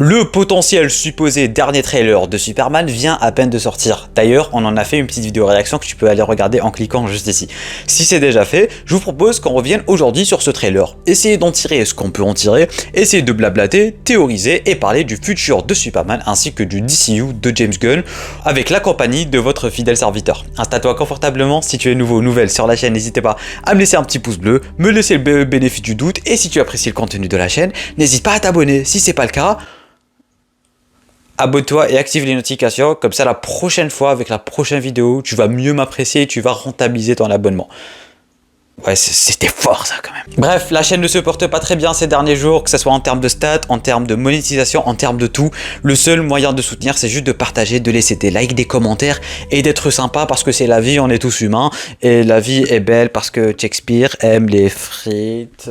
Le potentiel supposé dernier trailer de Superman vient à peine de sortir. D'ailleurs, on en a fait une petite vidéo réaction que tu peux aller regarder en cliquant juste ici. Si c'est déjà fait, je vous propose qu'on revienne aujourd'hui sur ce trailer. Essayez d'en tirer ce qu'on peut en tirer, essayez de blablater, théoriser et parler du futur de Superman ainsi que du DCU de James Gunn avec la compagnie de votre fidèle serviteur. Installe-toi confortablement, si tu es nouveau ou nouvelle sur la chaîne, n'hésitez pas à me laisser un petit pouce bleu, me laisser le bénéfice du doute et si tu apprécies le contenu de la chaîne, n'hésite pas à t'abonner. Si c'est pas le cas, abonne-toi et active les notifications, comme ça la prochaine fois, avec la prochaine vidéo, tu vas mieux m'apprécier et tu vas rentabiliser ton abonnement. Ouais, c'était fort ça quand même. Bref, la chaîne ne se porte pas très bien ces derniers jours, que ce soit en termes de stats, en termes de monétisation, en termes de tout. Le seul moyen de soutenir, c'est juste de partager, de laisser des likes, des commentaires et d'être sympa parce que c'est la vie, on est tous humains. Et la vie est belle parce que Shakespeare aime les frites.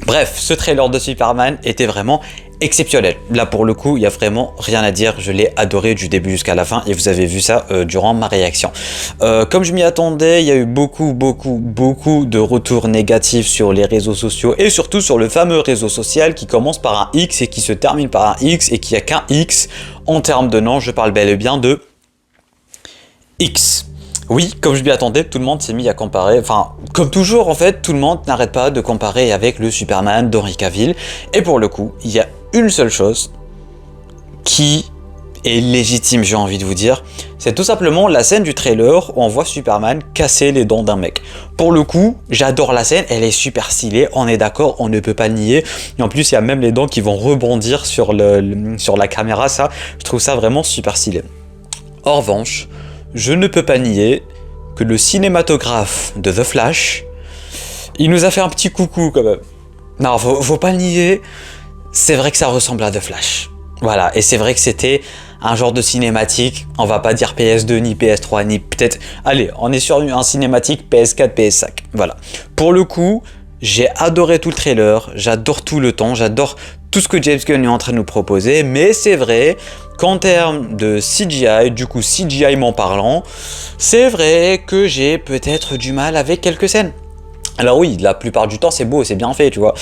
Bref, ce trailer de Superman était vraiment exceptionnel. Là pour le coup, il n'y a vraiment rien à dire, je l'ai adoré du début jusqu'à la fin et vous avez vu ça durant ma réaction. Comme je m'y attendais, il y a eu beaucoup de retours négatifs sur les réseaux sociaux et surtout sur le fameux réseau social qui commence par un X et qui se termine par un X et qui a qu'un X en termes de nom, je parle bel et bien de X. Oui, comme je m'y attendais, tout le monde s'est mis à comparer, enfin, comme toujours en fait, tout le monde n'arrête pas de comparer avec le Superman d'Henry Cavill. Et pour le coup, il y a une seule chose qui est légitime, j'ai envie de vous dire, c'est tout simplement la scène du trailer où on voit Superman casser les dents d'un mec. Pour le coup, j'adore la scène, elle est super stylée, on est d'accord, on ne peut pas le nier. Et en plus, il y a même les dents qui vont rebondir sur la caméra, ça, je trouve ça vraiment super stylé. En revanche, je ne peux pas nier que le cinématographe de The Flash, il nous a fait un petit coucou quand même. Non, faut pas le nier, c'est vrai que ça ressemble à The Flash. Voilà, et c'est vrai que c'était un genre de cinématique, on va pas dire PS2 ni PS3 ni peut-être... Allez, on est sur un cinématique PS4, PS5, voilà. Pour le coup, j'ai adoré tout le trailer, j'adore tout le temps, j'adore tout ce que James Gunn est en train de nous proposer, mais c'est vrai qu'en termes de CGI, du coup CGI m'en parlant, c'est vrai que j'ai peut-être du mal avec quelques scènes. Alors oui, la plupart du temps c'est beau, c'est bien fait, tu vois.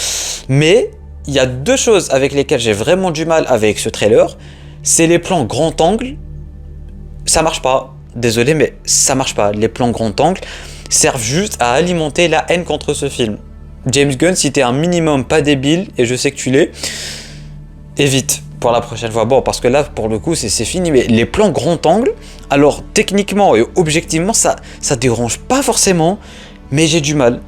Mais il y a deux choses avec lesquelles j'ai vraiment du mal avec ce trailer, c'est les plans grand angle, ça marche pas, désolé mais ça marche pas. Les plans grand angle servent juste à alimenter la haine contre ce film. James Gunn, si t'es un minimum pas débile, et je sais que tu l'es, évite pour la prochaine fois. Bon, parce que là, pour le coup, c'est fini. Mais les plans grand angle, alors techniquement et objectivement, ça dérange pas forcément, mais j'ai du mal.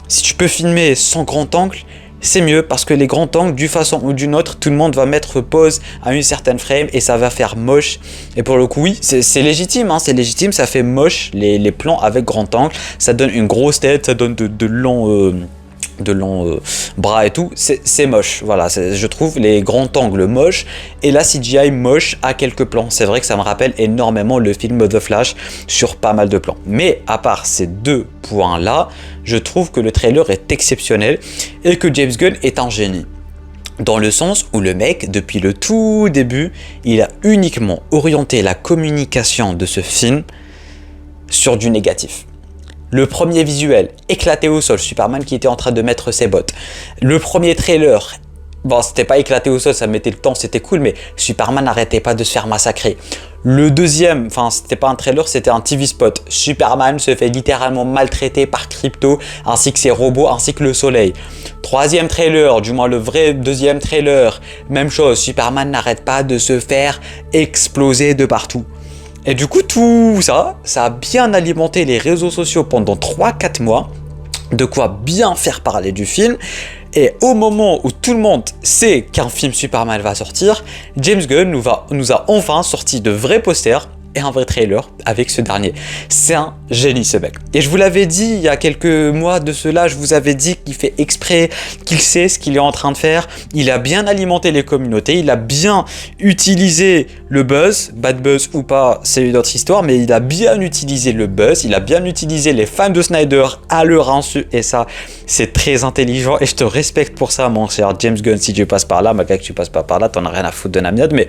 Si tu peux filmer sans grand angle, c'est mieux parce que les grands angles, d'une façon ou d'une autre, tout le monde va mettre pause à une certaine frame et ça va faire moche. Et pour le coup, oui, c'est légitime, hein, c'est légitime, ça fait moche les plans avec grand angle. Ça donne une grosse tête, ça donne de longs bras et tout, c'est moche. Voilà, je trouve les grands angles moches et la CGI moche à quelques plans. C'est vrai que ça me rappelle énormément le film The Flash sur pas mal de plans. Mais à part ces deux points-là, je trouve que le trailer est exceptionnel et que James Gunn est un génie. Dans le sens où le mec, depuis le tout début, il a uniquement orienté la communication de ce film sur du négatif. Le premier visuel, éclaté au sol, Superman qui était en train de mettre ses bottes. Le premier trailer, bon c'était pas éclaté au sol, ça mettait le temps, c'était cool, mais Superman n'arrêtait pas de se faire massacrer. Le deuxième, enfin c'était pas un trailer, c'était un TV spot. Superman se fait littéralement maltraiter par Krypto, ainsi que ses robots, ainsi que le soleil. Troisième trailer, du moins le vrai deuxième trailer, même chose, Superman n'arrête pas de se faire exploser de partout. Et du coup, tout ça, ça a bien alimenté les réseaux sociaux pendant 3-4 mois, de quoi bien faire parler du film. Et au moment où tout le monde sait qu'un film Superman va sortir, James Gunn nous a enfin sorti de vrais posters et un vrai trailer avec ce dernier. C'est un génie ce mec. Et je vous l'avais dit il y a quelques mois de cela, je vous avais dit qu'il fait exprès, qu'il sait ce qu'il est en train de faire. Il a bien alimenté les communautés, il a bien utilisé le buzz, bad buzz ou pas, c'est une autre histoire, mais il a bien utilisé le buzz, il a bien utilisé les fans de Snyder à leur insu et ça, c'est très intelligent et je te respecte pour ça mon cher James Gunn si tu passes par là, malgré que tu passes pas par là, t'en as rien à foutre de Namiad, mais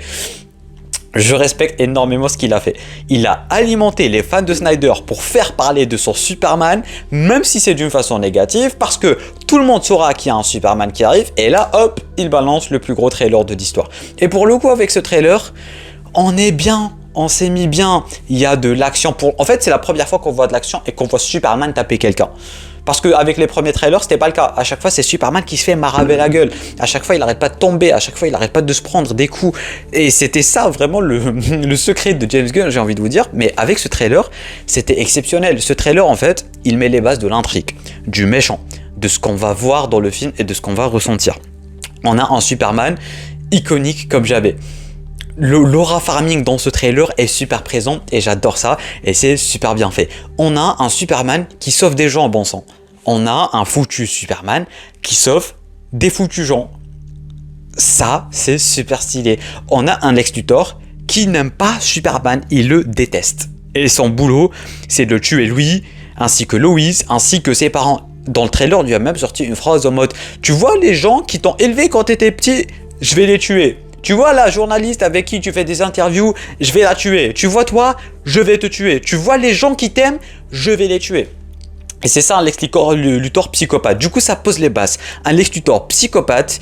Je respecte énormément ce qu'il a fait. Il a alimenté les fans de Snyder pour faire parler de son Superman, même si c'est d'une façon négative, parce que tout le monde saura qu'il y a un Superman qui arrive, et là, hop, il balance le plus gros trailer de l'histoire. Et pour le coup, avec ce trailer, on est bien, on s'est mis bien. Il y a de l'action pour... En fait, c'est la première fois qu'on voit de l'action et qu'on voit Superman taper quelqu'un. Parce qu'avec les premiers trailers, c'était pas le cas. À chaque fois, c'est Superman qui se fait maraver la gueule. À chaque fois, il arrête pas de tomber. À chaque fois, il arrête pas de se prendre des coups. Et c'était ça, vraiment, le secret de James Gunn, j'ai envie de vous dire. Mais avec ce trailer, c'était exceptionnel. Ce trailer, en fait, il met les bases de l'intrigue, du méchant, de ce qu'on va voir dans le film et de ce qu'on va ressentir. On a un Superman iconique comme jamais. L'aura farming dans ce trailer est super présent et j'adore ça et c'est super bien fait. On a un Superman qui sauve des gens en bon sang. On a un foutu Superman qui sauve des foutus gens. Ça, c'est super stylé. On a un Lex Luthor qui n'aime pas Superman, il le déteste. Et son boulot, c'est de tuer lui, ainsi que Lois, ainsi que ses parents. Dans le trailer, on lui a même sorti une phrase en mode « Tu vois les gens qui t'ont élevé quand t'étais petit, je vais les tuer. » Tu vois la journaliste avec qui tu fais des interviews, je vais la tuer. Tu vois toi, je vais te tuer. Tu vois les gens qui t'aiment, je vais les tuer. Et c'est ça un Lex Luthor psychopathe. Du coup, ça pose les bases. Un Lex Luthor psychopathe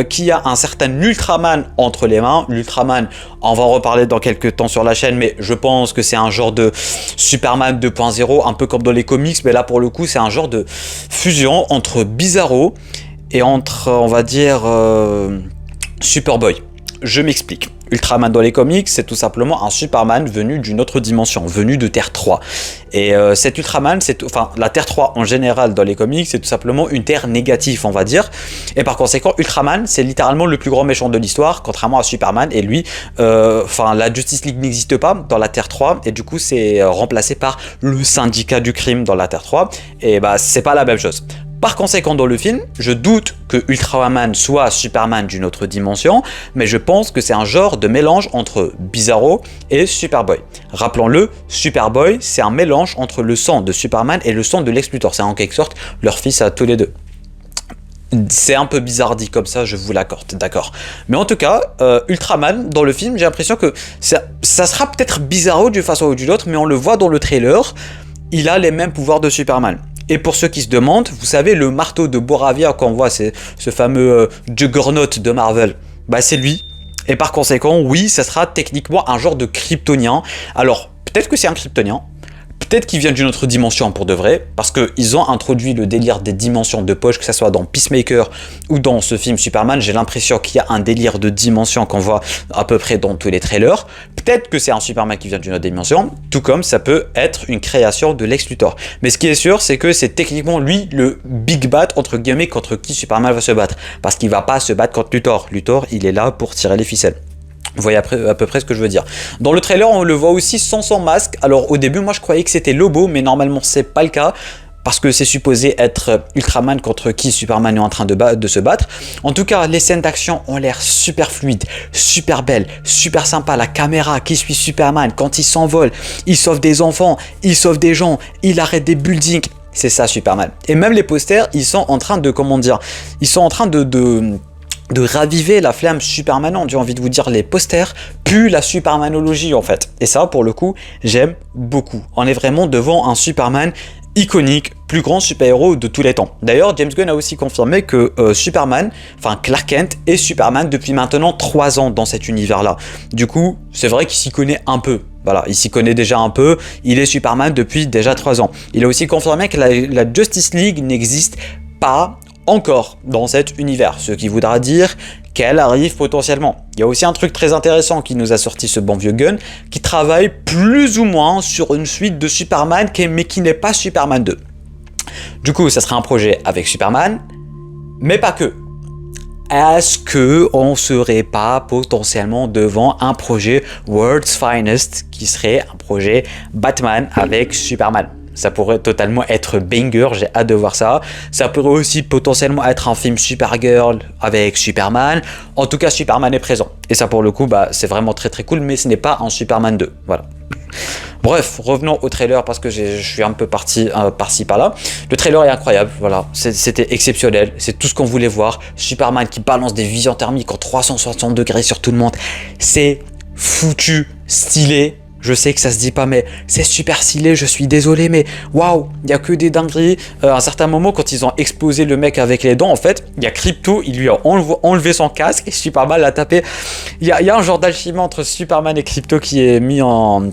qui a un certain Ultraman entre les mains. L'Ultraman, on va en reparler dans quelques temps sur la chaîne, mais je pense que c'est un genre de Superman 2.0, un peu comme dans les comics. Mais là, pour le coup, c'est un genre de fusion entre Bizarro et entre, on va dire, Superboy. Je m'explique. Ultraman dans les comics, c'est tout simplement un Superman venu d'une autre dimension, venu de Terre 3. Et cet Ultraman, la Terre 3 en général dans les comics, c'est tout simplement une Terre négative, on va dire. Et par conséquent, Ultraman, c'est littéralement le plus grand méchant de l'histoire, contrairement à Superman. Et lui, la Justice League n'existe pas dans la Terre 3, et du coup, c'est remplacé par le syndicat du crime dans la Terre 3. Et bah, c'est pas la même chose. Par conséquent, dans le film, je doute que Ultraman soit Superman d'une autre dimension, mais je pense que c'est un genre de mélange entre Bizarro et Superboy. Rappelons-le, Superboy, c'est un mélange entre le sang de Superman et le sang de Lex Luthor. C'est en quelque sorte leur fils à tous les deux. C'est un peu bizarre dit comme ça, je vous l'accorde, d'accord. Mais en tout cas, Ultraman, dans le film, j'ai l'impression que ça sera peut-être Bizarro d'une façon ou d'une autre, mais on le voit dans le trailer, il a les mêmes pouvoirs de Superman. Et pour ceux qui se demandent, vous savez, le marteau de Boravia qu'on voit, c'est ce fameux Juggernaut de Marvel, bah c'est lui. Et par conséquent, oui, ça sera techniquement un genre de kryptonien. Alors, peut-être que c'est un kryptonien, peut-être qu'il vient d'une autre dimension pour de vrai, parce qu'ils ont introduit le délire des dimensions de poche, que ce soit dans Peacemaker ou dans ce film Superman. J'ai l'impression qu'il y a un délire de dimension qu'on voit à peu près dans tous les trailers. Peut-être que c'est un Superman qui vient d'une autre dimension, tout comme ça peut être une création de Lex Luthor. Mais ce qui est sûr, c'est que c'est techniquement lui le big bad, entre guillemets, contre qui Superman va se battre. Parce qu'il va pas se battre contre Luthor. Luthor, il est là pour tirer les ficelles. Vous voyez à peu près ce que je veux dire. Dans le trailer, on le voit aussi sans son masque. Alors au début, moi je croyais que c'était Lobo, mais normalement c'est pas le cas. Parce que c'est supposé être Ultraman contre qui Superman est en train de se battre. En tout cas, les scènes d'action ont l'air super fluides, super belles, super sympa. La caméra qui suit Superman quand il s'envole, il sauve des enfants, il sauve des gens, il arrête des buildings. C'est ça Superman. Et même les posters, ils sont en train de, comment dire, ils sont en train de raviver la flamme supermanante, j'ai envie de vous dire, les posters puent la supermanologie en fait. Et ça, pour le coup, j'aime beaucoup. On est vraiment devant un Superman iconique, plus grand super-héros de tous les temps. D'ailleurs, James Gunn a aussi confirmé que Clark Kent est Superman depuis maintenant 3 ans dans cet univers-là. Du coup, c'est vrai qu'il s'y connaît un peu. Voilà, il s'y connaît déjà un peu, il est Superman depuis déjà 3 ans. Il a aussi confirmé que la Justice League n'existe pas encore dans cet univers, ce qui voudra dire qu'elle arrive potentiellement. Il y a aussi un truc très intéressant qui nous a sorti ce bon vieux Gunn, qui travaille plus ou moins sur une suite de Superman, mais qui n'est pas Superman 2. Du coup, ça sera un projet avec Superman, mais pas que. Est-ce qu'on serait pas potentiellement devant un projet World's Finest, qui serait un projet Batman avec Superman? Ça pourrait totalement être banger, j'ai hâte de voir ça. Ça pourrait aussi potentiellement être un film Supergirl avec Superman. En tout cas, Superman est présent. Et ça, pour le coup, bah, c'est vraiment très très cool, mais ce n'est pas un Superman 2. Voilà. Bref, revenons au trailer parce que je suis un peu parti par-ci par-là. Le trailer est incroyable, voilà, c'était exceptionnel, c'est tout ce qu'on voulait voir. Superman qui balance des visions thermiques en 360 degrés sur tout le monde, c'est foutu, stylé. Je sais que ça se dit pas, mais c'est super stylé, je suis désolé, mais waouh, il y a que des dingueries. À un certain moment, quand ils ont explosé le mec avec les dents, en fait, il y a Crypto, il lui a enlevé son casque et Superman l'a tapé. Il y a un genre d'alchimie entre Superman et Crypto qui est mis en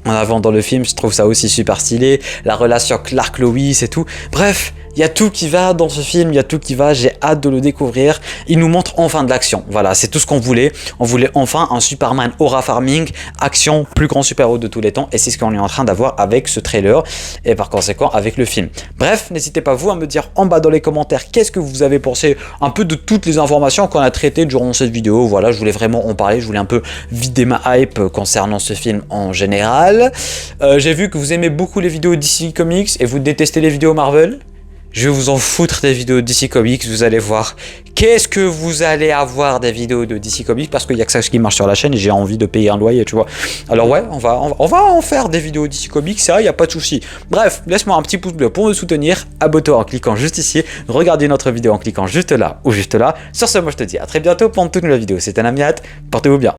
avant dans le film. Je trouve ça aussi super stylé. La relation Clark-Lois et tout. Bref, il y a tout qui va dans ce film, il y a tout qui va, j'ai hâte de le découvrir. Il nous montre enfin de l'action, voilà, c'est tout ce qu'on voulait. On voulait enfin un Superman aura farming, action, plus grand super-héros de tous les temps, et c'est ce qu'on est en train d'avoir avec ce trailer, et par conséquent avec le film. Bref, n'hésitez pas vous à me dire en bas dans les commentaires qu'est-ce que vous avez pensé un peu de toutes les informations qu'on a traitées durant cette vidéo. Voilà, je voulais vraiment en parler, je voulais un peu vider ma hype concernant ce film en général. J'ai vu que vous aimez beaucoup les vidéos DC Comics et vous détestez les vidéos Marvel. Je vais vous en foutre des vidéos de DC Comics, vous allez voir. Qu'est-ce que vous allez avoir des vidéos de DC Comics parce qu'il n'y a que ça qui marche sur la chaîne et j'ai envie de payer un loyer, tu vois. Alors ouais, on va en faire des vidéos DC Comics, ça, il n'y a pas de souci. Bref, laisse-moi un petit pouce bleu pour me soutenir. Abonne-toi en cliquant juste ici. Regardez notre vidéo en cliquant juste là ou juste là. Sur ce, moi je te dis à très bientôt pour une toute nouvelle vidéo. C'était Namiat, portez-vous bien.